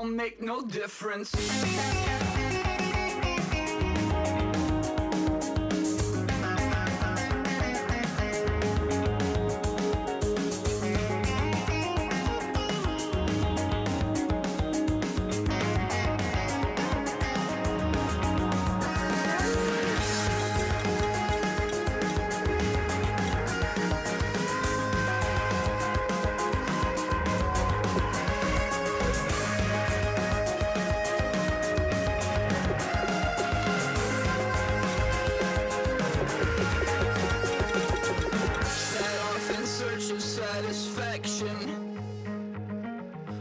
don't make no difference.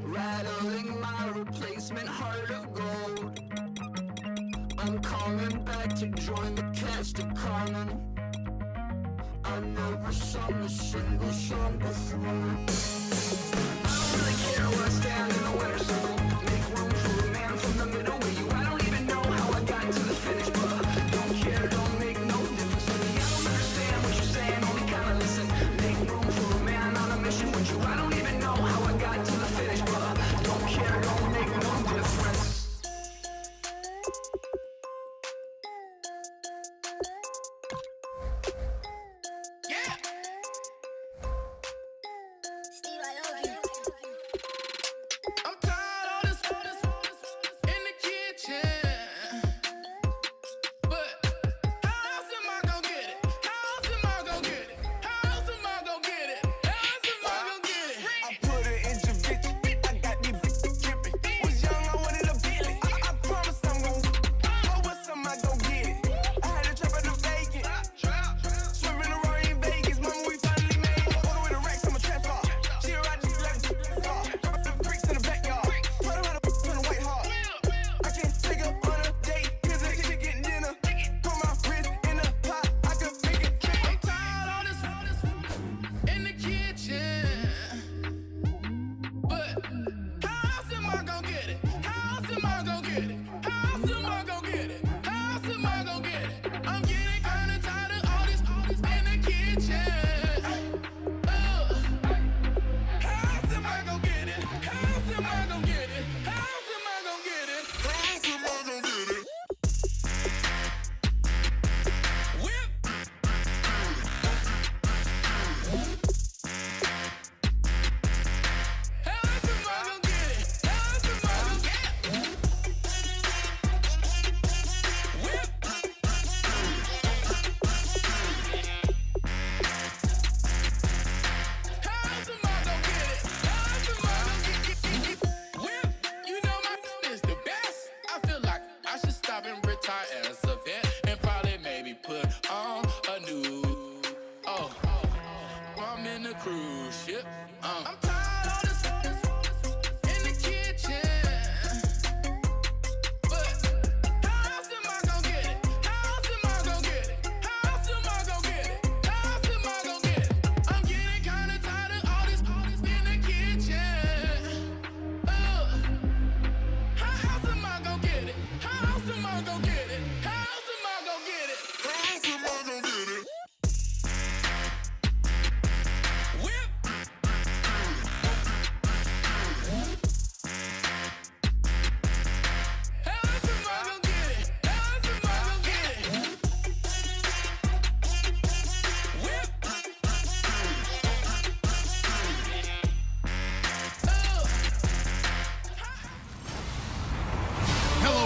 Rattling my replacement heart of gold. I'm coming back to join the cast of Carmen. I never sung a single song before. I don't really care where I stand in the winner's circle. Make room for a man from the middle with you. I don't even know how I got to the finish, but don't care, don't make no difference to me. I don't understand what you're saying, only kinda listen. Make room for a man on a mission with you. I don't even know how I got to the finish, but don't care, don't make no difference.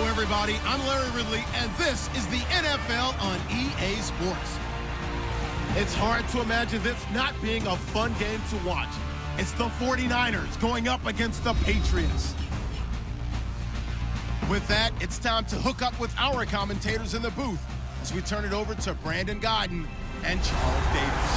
Everybody, I'm Larry Ridley, and this is the NFL on EA Sports. It's hard to imagine this not being a fun game to watch. It's the 49ers going up against the Patriots. With that, it's time to hook up with our commentators in the booth as we turn it over to Brandon Godden and Charles Davis.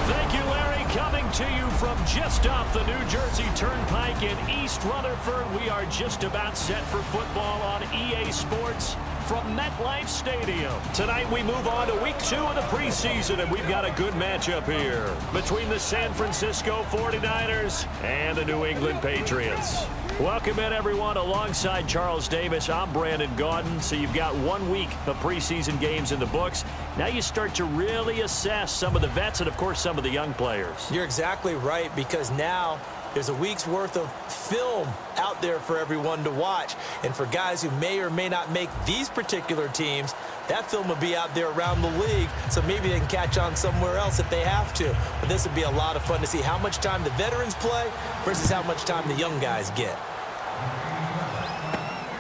Thank you, Larry. Coming to you from just off the New Jersey Turnpike in East Rutherford. We are just about set for football on EA Sports from MetLife Stadium. Tonight we move on to week 2 of the preseason, and we've got a good matchup here between the San Francisco 49ers and the New England Patriots. Welcome in, everyone. Alongside Charles Davis, I'm Brandon Gaudin. So you've got 1 week of preseason games in the books. Now you start to really assess some of the vets and, of course, some of the young players. You're exactly right, because now There's a week's worth of film out there for everyone to watch. And for guys who may or may not make these particular teams, that film will be out there around the league, so maybe they can catch on somewhere else if they have to. But this would be a lot of fun to see how much time the veterans play versus how much time the young guys get.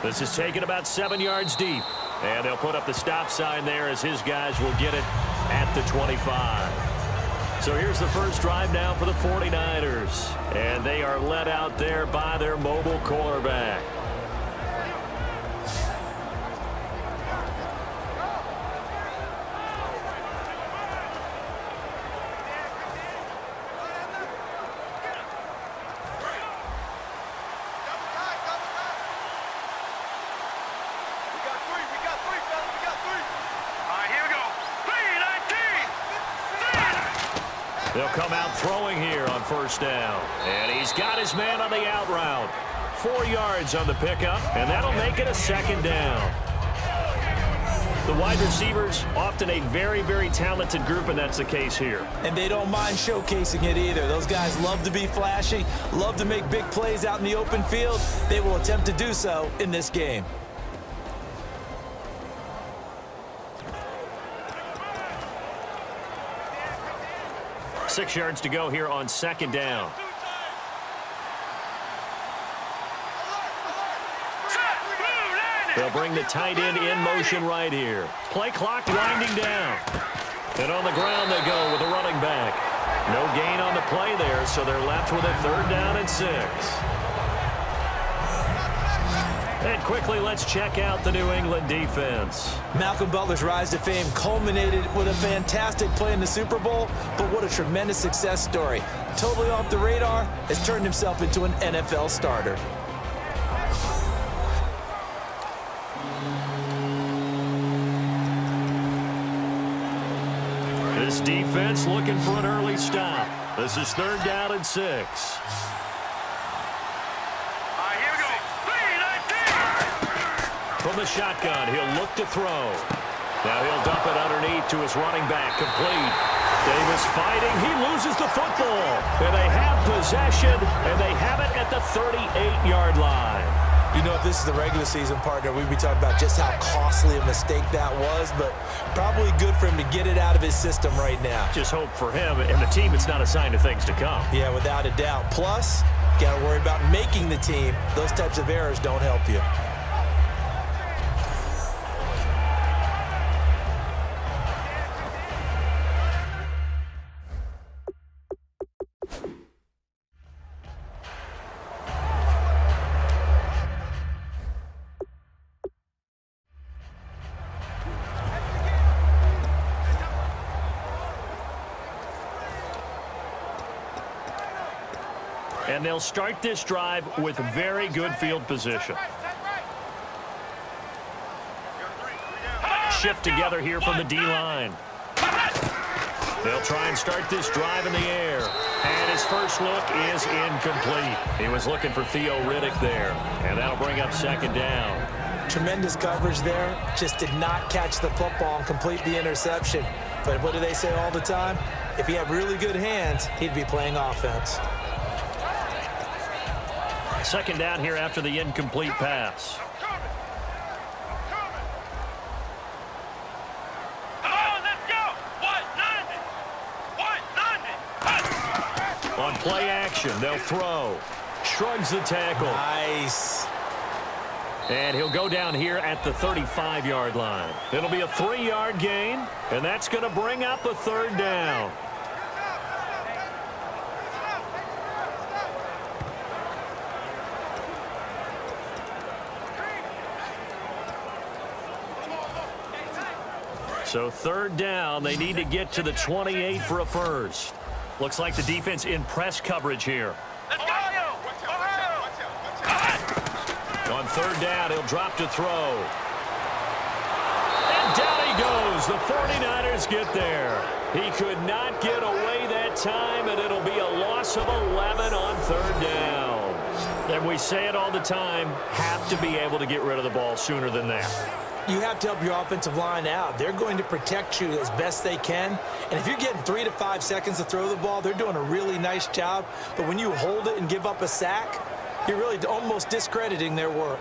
This is taken about 7 yards deep. And they'll put up the stop sign there as his guys will get it at the 25. So here's the first drive now for the 49ers. And they are led out there by their mobile quarterback. They'll come out throwing here on first down. And he's got his man on the out route. 4 yards on the pickup, and that'll make it a second down. The wide receivers, often a very, very talented group, and that's the case here. And they don't mind showcasing it either. Those guys love to be flashy, love to make big plays out in the open field. They will attempt to do so in this game. Six yards to go here on second down. They'll bring the tight end in motion right here. Play clock winding down. And on the ground they go with a running back. No gain on the play there, so they're left with a 3rd down and 6. And quickly, let's check out the New England defense. Malcolm Butler's rise to fame culminated with a fantastic play in the Super Bowl, but what a tremendous success story. Totally off the radar, has turned himself into an NFL starter. This defense looking for an early stop. This is 3rd down and 6. From the shotgun, he'll look to throw. Now he'll dump it underneath to his running back, complete. Davis fighting, he loses the football. And they have possession, and they have it at the 38-yard line. You know, if this is the regular season, partner, we'd be talking about just how costly a mistake that was, but probably good for him to get it out of his system right now. Just hope for him and the team it's not a sign of things to come. Yeah, without a doubt. Plus, you got to worry about making the team. Those types of errors don't help you. And they'll start this drive with very good field position. Shift together here from the D-line. They'll try and start this drive in the air. And his first look is incomplete. He was looking for Theo Riddick there. And that'll bring up 2nd down. Tremendous coverage there. Just did not catch the football and complete the interception. But what do they say all the time? If he had really good hands, he'd be playing offense. 2nd down here after the incomplete pass. On play action, they'll throw. Shrugs the tackle. Nice. And he'll go down here at the 35-yard line. It'll be a 3-yard gain, and that's going to bring up a 3rd down. So 3rd down, they need to get to the 28 for a first. Looks like the defense in press coverage here. On 3rd down, he'll drop to throw. And down he goes. The 49ers get there. He could not get away that time, and it'll be a loss of 11 on 3rd down. And we say it all the time, have to be able to get rid of the ball sooner than that. You have to help your offensive line out. They're going to protect you as best they can. And if you're getting 3 to 5 seconds to throw the ball, they're doing a really nice job. But when you hold it and give up a sack, you're really almost discrediting their work.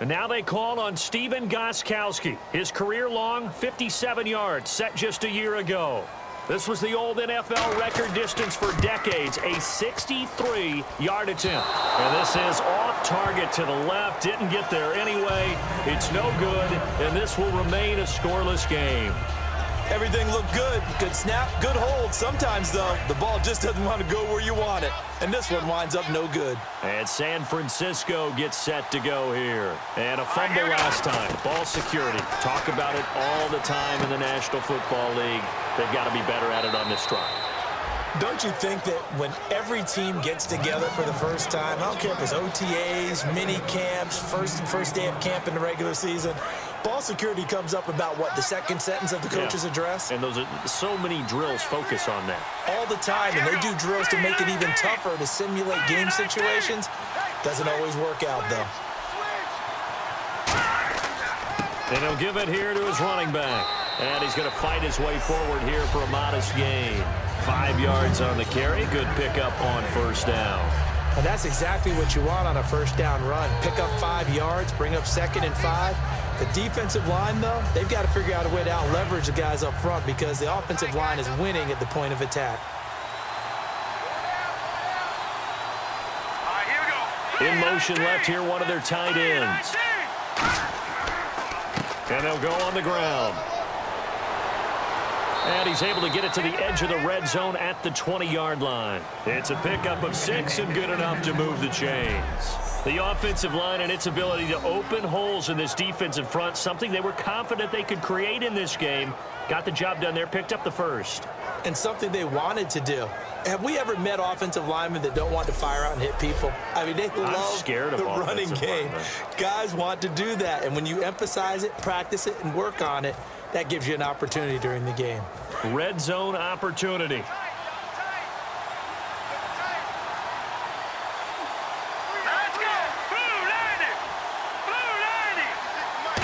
And now they call on Steven Gostkowski. His career-long 57 yards set just a year ago. This was the old NFL record distance for decades, a 63-yard attempt. And this is off target to the left. Didn't get there anyway. It's no good, and this will remain a scoreless game. Everything looked good. Good snap, good hold. Sometimes, though, the ball just doesn't want to go where you want it. And this one winds up no good. And San Francisco gets set to go here. And a fumble last time. Ball security. Talk about it all the time in the National Football League. They've got to be better at it on this drive. Don't you think that when every team gets together for the first time, I don't care if it's OTAs, mini camps, first day of camp in the regular season, ball security comes up about, what, the second sentence of the coach's address? And those are so many drills focus on that. All the time, and they do drills to make it even tougher to simulate game situations. Doesn't always work out, though. And he'll give it here to his running back. And he's going to fight his way forward here for a modest gain. 5 yards on the carry. Good pickup on first down. And that's exactly what you want on a first down run. Pick up 5 yards, bring up 2nd and 5. The defensive line, though, they've got to figure out a way to out-leverage the guys up front because the offensive line is winning at the point of attack. In motion left here, one of their tight ends. And they'll go on the ground. And he's able to get it to the edge of the red zone at the 20-yard line. It's a pickup of 6 and good enough to move the chains. The offensive line and its ability to open holes in this defensive front, something they were confident they could create in this game. Got the job done there, picked up the first. And something they wanted to do. Have we ever met offensive linemen that don't want to fire out and hit people? I mean, they love the running game. Guys want to do that. And when you emphasize it, practice it, and work on it, that gives you an opportunity during the game. Red zone opportunity.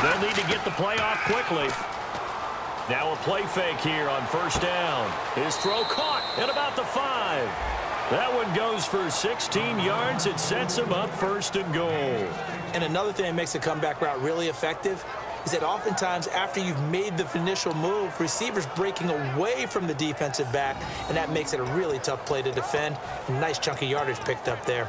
They'll need to get the play off quickly. Now a play fake here on first down. His throw caught at about the 5. That one goes for 16 yards. It sets him up 1st and goal. And another thing that makes a comeback route really effective is that oftentimes after you've made the initial move, receivers breaking away from the defensive back, and that makes it a really tough play to defend. A nice chunk of yardage picked up there.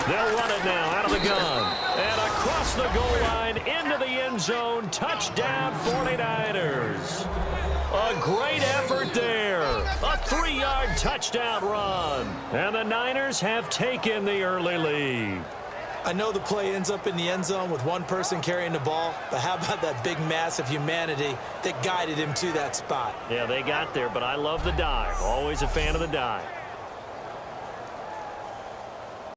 They'll run it now out of the gun. And across the goal line into the end zone. Touchdown 49ers. A great effort there. A 3-yard touchdown run. And the Niners have taken the early lead. I know the play ends up in the end zone with one person carrying the ball, but how about that big mass of humanity that guided him to that spot? Yeah, they got there, but I love the dive. Always a fan of the dive.